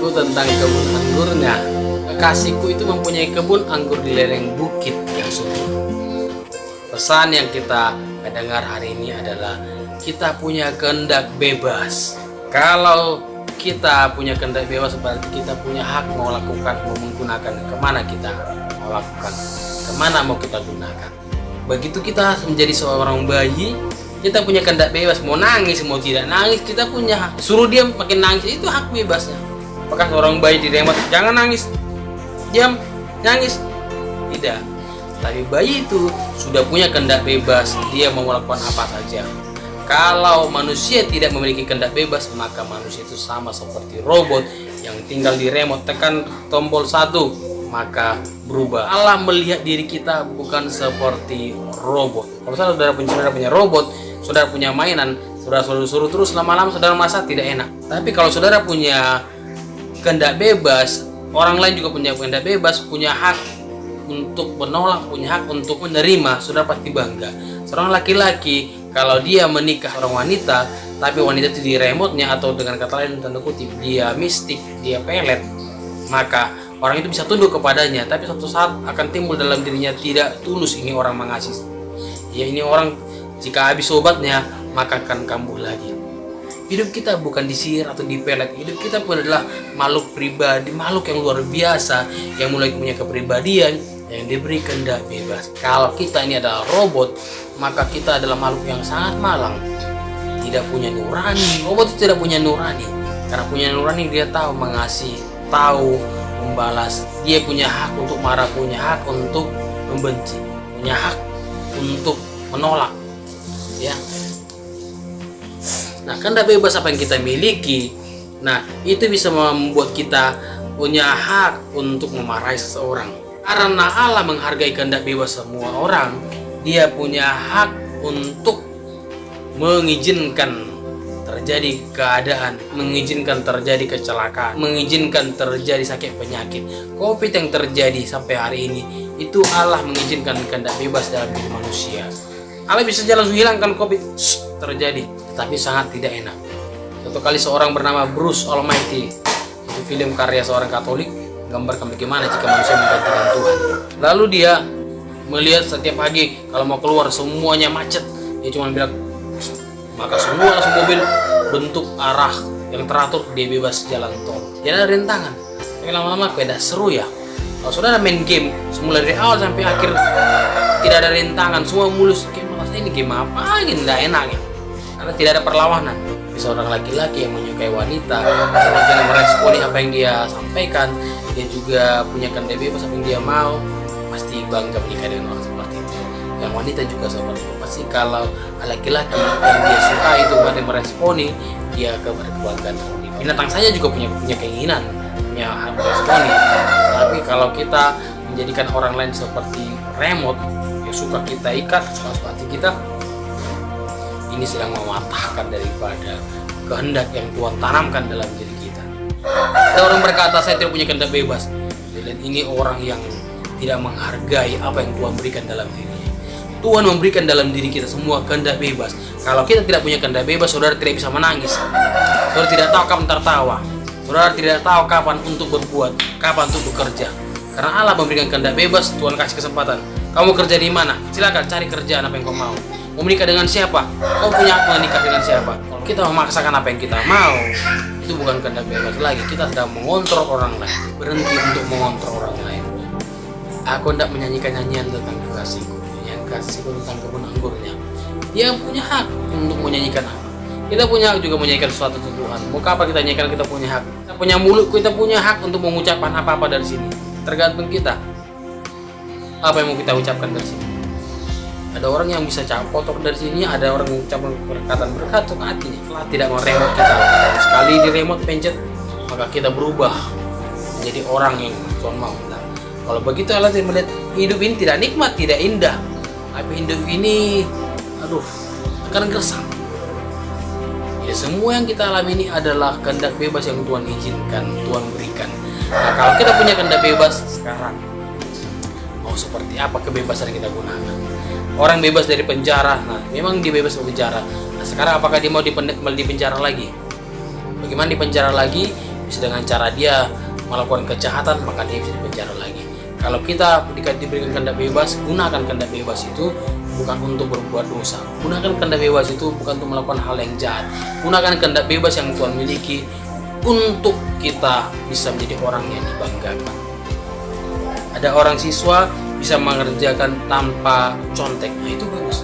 kekasihku tentang kebun anggurnya. Kekasihku itu mempunyai kebun anggur di lereng bukit yang subur. Pesan yang kita dengar hari ini adalah kita punya kehendak bebas. Kalau kita punya kehendak bebas, berarti kita punya hak mau lakukan, mau menggunakan kemana kita mau lakukan, kemana mau kita gunakan. Begitu kita menjadi seorang bayi, kita punya kehendak bebas, mau nangis mau tidak nangis kita punya hak. Suruh dia makin nangis, itu hak bebasnya. Apakah seorang bayi diremat, jangan nangis, diam, nangis? Tidak. Tapi bayi itu sudah punya kehendak bebas, dia mau melakukan apa saja. Kalau manusia tidak memiliki kehendak bebas, maka manusia itu sama seperti robot yang tinggal di remote, tekan tombol satu maka berubah. Allah melihat diri kita bukan seperti robot. Kalau saudara punya robot, saudara punya mainan, saudara suruh terus, lama-lama saudara merasa tidak enak. Tapi kalau saudara punya kehendak bebas, orang lain juga punya kehendak bebas, punya hak untuk menolak, punya hak untuk menerima, saudara pasti bangga. Seorang laki-laki kalau dia menikah seorang wanita, tapi wanita itu di remote-nya, atau dengan kata lain tanda kutip dia mistik, dia pelet, maka orang itu bisa tunduk kepadanya. Tapi suatu saat akan timbul dalam dirinya tidak tulus, ini orang mengasihi, ya ini orang jika habis obatnya maka akan kambuh lagi. Hidup kita bukan disihir atau dipelet. Hidup kita pun adalah makhluk pribadi, makhluk yang luar biasa, yang mulai punya kepribadian, yang diberi kehendak bebas. Kalau kita ini adalah robot, maka kita adalah makhluk yang sangat malang, tidak punya nurani. Robot itu tidak punya nurani. Karena punya nurani, dia tahu mengasihi, tahu membalas. Dia punya hak untuk marah, punya hak untuk membenci, punya hak untuk menolak. Ya. Nah, kehendak bebas apa yang kita miliki, nah itu bisa membuat kita punya hak untuk memarahi seseorang. Karena Allah menghargai kehendak bebas semua orang, dia punya hak untuk mengizinkan terjadi keadaan, mengizinkan terjadi kecelakaan, mengizinkan terjadi sakit penyakit. COVID yang terjadi sampai hari ini, itu Allah mengizinkan kehendak bebas dalam diri manusia. Allah bisa langsung hilangkan COVID terjadi, tapi sangat tidak enak. Satu kali seorang bernama Bruce Almighty, itu film karya seorang Katolik, gambarkan bagaimana jika manusia menggantikan Tuhan. Lalu dia melihat setiap pagi kalau mau keluar semuanya macet, dia cuma bilang, maka semua langsung mobil bentuk arah yang teratur, dia bebas jalan tol. Dia ada rintangan, tapi lama-lama kayak seru ya. Kalau saudara main game, semula dari awal sampai akhir tidak ada rintangan, semua mulus. Kayak malas, ini game apa? Ini tidak enak ya, karena tidak ada perlawanan. Seorang laki-laki yang menyukai wanita, jangan meresponi apa yang dia sampaikan, dia juga punya kehendak bebas apa yang dia mau, pasti bangga menikah dengan orang seperti itu. Yang wanita juga seperti itu, pasti kalau laki-laki yang dia suka itu pada meresponi, dia kebanggaan. Binatang saja juga punya keinginan, punya hak meresponi. Tapi kalau kita menjadikan orang lain seperti remote yang suka kita ikat, suka hati kita, ini sedang mematahkan daripada kehendak yang Tuhan tanamkan dalam diri kita. Ada orang berkata, saya tidak punya kehendak bebas. Dan ini orang yang tidak menghargai apa yang Tuhan berikan dalam dirinya. Tuhan memberikan dalam diri kita semua kehendak bebas. Kalau kita tidak punya kehendak bebas, saudara tidak bisa menangis. Saudara tidak tahu kapan tertawa. Saudara tidak tahu kapan untuk berbuat, kapan untuk bekerja. Karena Allah memberikan kehendak bebas, Tuhan kasih kesempatan. Kamu kerja di mana? Silakan cari kerjaan apa yang kau mau. Mau menikah dengan siapa? Kau punya hak menikah dengan siapa? Kalau kita memaksakan apa yang kita mau, itu bukan kehendak bebas lagi. Kita sedang mengontrol orang lain. Berhenti untuk mengontrol orang lain. Aku tidak menyanyikan nyanyian tentang kekasihku, tentang kebun anggurnya. Dia punya hak untuk menyanyikan apa. Kita punya hak juga menyanyikan sesuatu Tuhan. Mau apa kita nyanyikan, kita punya hak. Kita punya mulut, kita punya hak untuk mengucapkan apa-apa dari sini. Tergantung kita. Apa yang mau kita ucapkan dari sini. Ada orang yang bisa kotor dari sini, ada orang yang ucapkan perkataan berkat ke hatinya. Setelah tidak meremot kita, sekali di remote pencet, maka kita berubah menjadi orang yang Tuhan mau. Nah, kalau begitu Allah melihat hidup ini tidak nikmat, tidak indah. Tapi hidup ini, akan gersang. Ya, semua yang kita alami ini adalah kehendak bebas yang Tuhan izinkan, Tuhan berikan. Nah, kalau kita punya kehendak bebas sekarang, mau seperti apa kebebasan yang kita gunakan? Orang bebas dari penjara, nah memang dia bebas dari penjara. Nah, sekarang apakah dia mau di penjara lagi? Bagaimana di penjara lagi? bisa dengan cara dia melakukan kejahatan, maka dia bisa dipenjara lagi. Kalau kita diberikan kehendak bebas, gunakan kehendak bebas itu bukan untuk berbuat dosa. Gunakan kehendak bebas itu bukan untuk melakukan hal yang jahat. Gunakan kehendak bebas yang Tuhan miliki untuk kita bisa menjadi orang yang dibanggakan. Ada orang siswa bisa mengerjakan tanpa contek, nah itu bagus.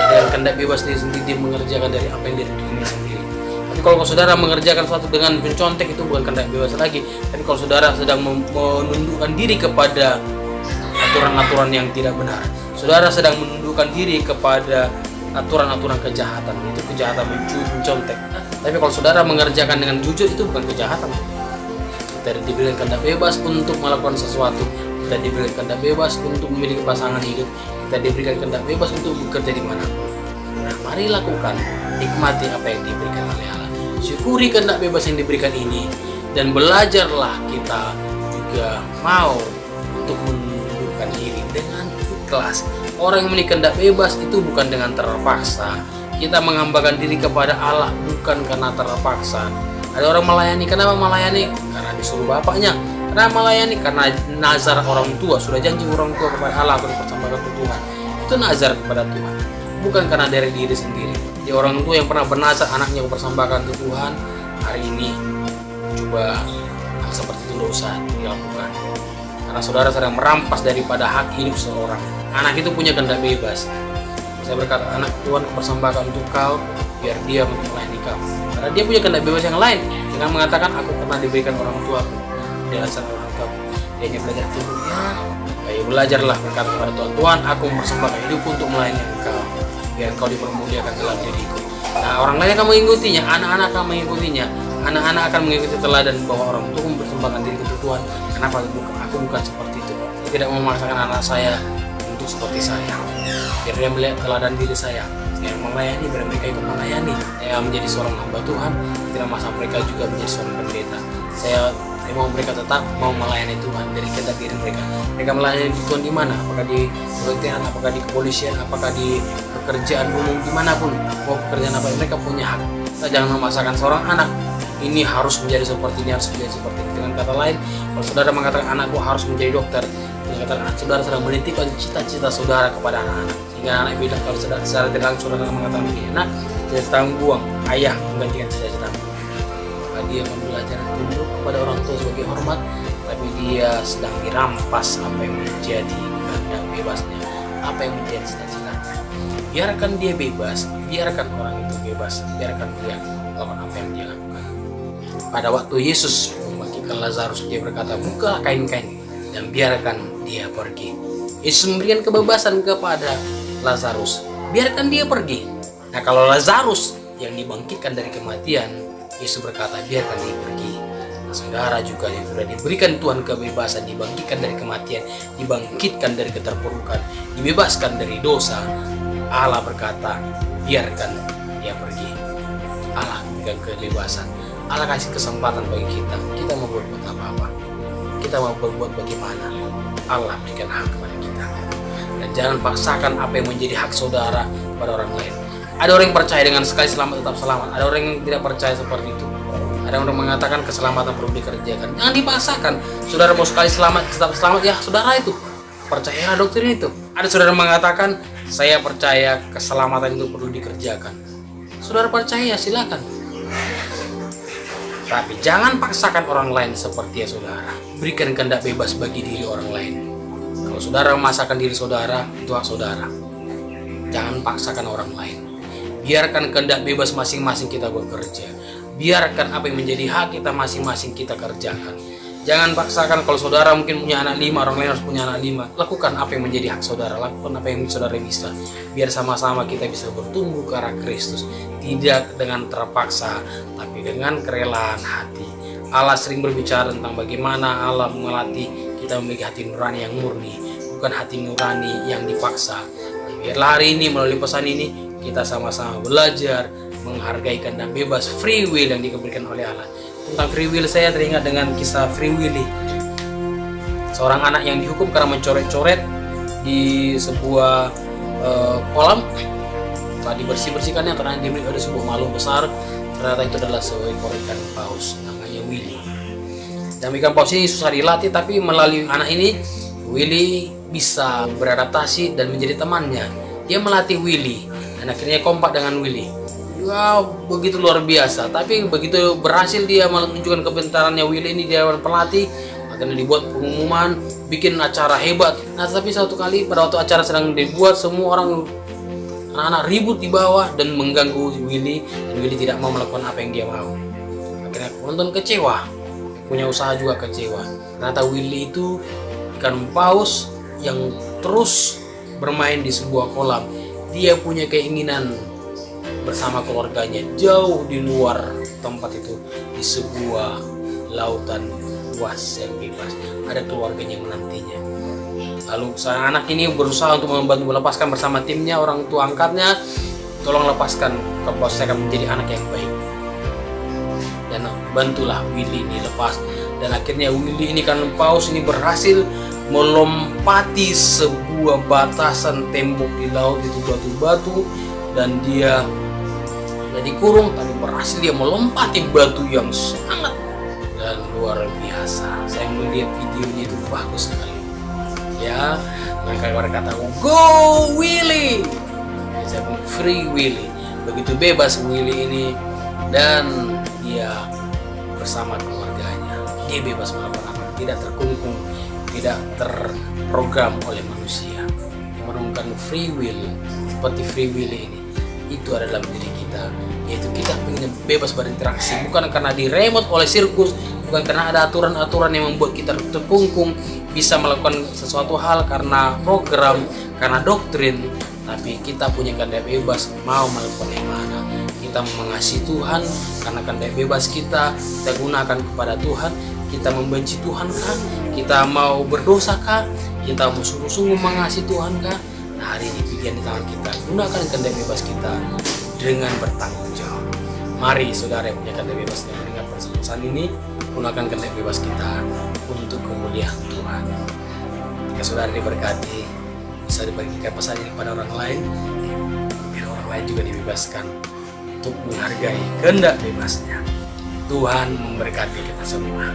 Dengan kehendak bebas dia sendiri, dia mengerjakan dari apa yang dirinya sendiri. Tapi kalau saudara mengerjakan sesuatu dengan mencontek, itu bukan kehendak bebas lagi. Tapi kalau saudara sedang menundukkan diri kepada aturan-aturan yang tidak benar, saudara sedang menundukkan diri kepada aturan-aturan kejahatan, itu kejahatan mencontek. Tapi kalau saudara mengerjakan dengan jujur, itu bukan kejahatan. Kita diberikan kehendak bebas untuk melakukan sesuatu, kita diberikan kehendak bebas untuk memiliki pasangan hidup, kita diberikan kehendak bebas untuk bekerja di manapun. Nah, mari lakukan, nikmati apa yang diberikan oleh Allah, syukuri kehendak bebas yang diberikan ini, dan belajarlah kita juga mau untuk menundukkan diri dengan ikhlas. Orang yang memiliki kehendak bebas itu bukan dengan terpaksa. Kita menghambakan diri kepada Allah bukan karena terpaksa. Ada orang melayani, kenapa melayani? Karena disuruh bapaknya. Karena melayani karena nazar orang tua, sudah janji orang tua kepada Allah, aku dipersembahkan ke Tuhan. Itu nazar kepada Tuhan, bukan karena dari diri sendiri. Di orang tua yang pernah bernazar, anaknya aku persembahkan ke Tuhan, hari ini coba hal seperti itu tidak usah dilakukan. Karena saudara sedang merampas daripada hak hidup seorang. Anak itu punya kehendak bebas. Saya berkata, anak Tuhan kupersembahkan untuk kau, biar dia melayani kamu. Karena dia punya kehendak bebas yang lain. Dengan mengatakan, aku pernah diberikan orang tua aku, dia alasan orang tua aku. Dia hanya belajar dulu, ya. Ayo belajarlah berkata kepada Tuhan, Tuhan, aku mempersembahkan hidupku untuk melayani engkau, biar engkau dipermuliakan dalam diriku. Nah, orang lain akan mengikutinya, anak-anak akan mengikutinya. Anak-anak akan mengikuti teladan bahwa orang tua mempersembahkan diri untuk Tuhan. Kenapa? Aku bukan seperti itu. Saya tidak memaksakan anak saya untuk seperti saya, biar dia melihat teladan diri saya. Saya melayani, biar mereka ikut melayani. Saya menjadi seorang hamba Tuhan, tidak masalah mereka juga menjadi seorang pendeta. Saya mau mereka tetap mau melayani Tuhan dari kehendak diri mereka. Mereka melayani Tuhan di mana? Apakah di kedokteran, apakah di kepolisian, apakah di pekerjaan umum, dimanapun. Mau pekerjaan apa, mereka punya hak. Kita jangan memaksakan seorang anak. Ini harus menjadi seperti ini, harus menjadi seperti ini. Dengan kata lain, kalau saudara mengatakan anakku harus menjadi dokter, dengan kata saudara sedang menitipkan cita-cita saudara kepada anak-anak. Sehingga anak bilang, kalau secara tidak langsung saudara mengatakan begini, nak, cita-citamu buang, ayah menggantikan cita-citamu. Maka dia akan belajar tunduk kepada orang tua sebagai hormat, tapi dia sedang dirampas apa yang menjadi kehendak bebasnya, apa yang menjadi cita-citanya. Biarkan dia bebas, biarkan orang itu bebas, biarkan dia melakukan apa yang dia lakukan. Pada waktu Yesus membagikan Lazarus, dia berkata, bukalah kain-kain dan biarkan dia pergi. Yesus memberikan kebebasan kepada Lazarus, biarkan dia pergi. Nah, kalau Lazarus yang dibangkitkan dari kematian, Yesus berkata, biarkan dia pergi. Nah, saudara juga yang sudah diberikan Tuhan kebebasan, dibangkitkan dari kematian, dibangkitkan dari keterpurukan, dibebaskan dari dosa, Allah berkata, biarkan dia pergi. Allah berikan kebebasan. Allah kasih kesempatan bagi kita. Kita mau berbuat apa-apa, kita mau berbuat bagaimana, Allah berikan hak kepada kita. Dan jangan paksakan apa yang menjadi hak saudara pada orang lain. Ada orang yang percaya dengan sekali selamat tetap selamat, ada orang yang tidak percaya seperti itu. Ada orang mengatakan keselamatan perlu dikerjakan. Jangan dipaksakan. Saudara mau sekali selamat tetap selamat, ya saudara itu percayalah doktrin itu. Ada saudara mengatakan, saya percaya keselamatan itu perlu dikerjakan. Saudara percaya, silakan. Tapi jangan paksakan orang lain seperti ya saudara. Berikan kehendak bebas bagi diri orang lain. Kalau saudara memaksakan diri saudara, itu hak saudara. Jangan paksakan orang lain. Biarkan kehendak bebas masing-masing kita bekerja. Biarkan apa yang menjadi hak kita masing-masing kita kerjakan. Jangan paksakan. Kalau saudara mungkin punya anak 5, orang lain harus punya anak 5. Lakukan apa yang menjadi hak saudara. Lakukan apa yang saudara bisa. Biar sama-sama kita bisa bertumbuh ke arah Kristus. Tidak dengan terpaksa, tapi dengan kerelaan hati. Allah sering berbicara tentang bagaimana Allah melatih kita memiliki hati nurani yang murni, bukan hati nurani yang dipaksa. Biarlah hari ini melalui pesan ini kita sama-sama belajar menghargai kehendak bebas, free will yang diberikan oleh Allah. Tentang free will, saya teringat dengan kisah Free Willy, seorang anak yang dihukum karena mencoret-coret di sebuah kolam. Setelah dibersih-bersihkannya, ternyata ada sebuah makhluk besar. Ternyata itu adalah seekor ikan paus, namanya Willy. Demikian paus ini susah dilatih, tapi melalui anak ini Willy bisa beradaptasi dan menjadi temannya. Dia melatih Willy dan akhirnya kompak dengan Willy. Wow, begitu luar biasa. Tapi begitu berhasil dia menunjukkan kepintarannya Willy ini di dewan pelatih, akhirnya dibuat pengumuman, bikin acara hebat. Nah, tapi satu kali pada waktu acara sedang dibuat, semua orang anak-anak ribut di bawah dan mengganggu Willy, dan Willy tidak mau melakukan apa yang dia mau. Akhirnya penonton kecewa, punya usaha juga kecewa. Ternyata Willy itu ikan paus yang terus bermain di sebuah kolam. Dia punya keinginan bersama keluarganya jauh di luar tempat itu, di sebuah lautan luas yang bebas. Ada keluarganya yang menantinya. Lalu sang anak ini berusaha untuk membantu melepaskan bersama timnya, orang tua angkatnya, tolong lepaskan ke paus, saya akan menjadi anak yang baik. Dan bantulah Willy ini lepas. Dan akhirnya Willy ini kan paus ini berhasil melompati sebuah batasan tembok di laut, itu batu-batu, dan dia dikurung, tapi berhasil dia melompati batu yang sangat dan luar biasa. Saya melihat videonya itu bagus sekali. Ya, mereka berkata, "Go Willy!" Saya bilang, "Free Willy." Begitu bebas Willy ini, dan dia bersama keluarganya. Dia bebas melakukan apa, tidak terkungkung, tidak terprogram oleh manusia. Yang menemukan free will seperti free will ini, itu adalah diri kita, yaitu kita ingin bebas berinteraksi, bukan karena diremote oleh sirkus, bukan karena ada aturan-aturan yang membuat kita terkungkung bisa melakukan sesuatu hal karena program, karena doktrin, tapi kita punya kehendak bebas mau melakukan yang mana. Kita mengasihi Tuhan karena kehendak bebas kita gunakan kepada Tuhan. Kita membenci Tuhan kah? Kita mau berdosa kah? Kita mau sungguh-sungguh mengasihi Tuhan kah? Nah, hari ini pilihan di tangan kita. Gunakan kehendak bebas kita dengan bertanggung jawab. Mari saudara yang punya kehendak bebas yang mendengar pesan ini, gunakan kehendak bebas kita untuk kemuliaan Tuhan. Jika saudara diberkati, bisa dibagikan pesan ini kepada orang lain, biar orang lain juga dibebaskan untuk menghargai kehendak bebasnya. Tuhan memberkati kita semua.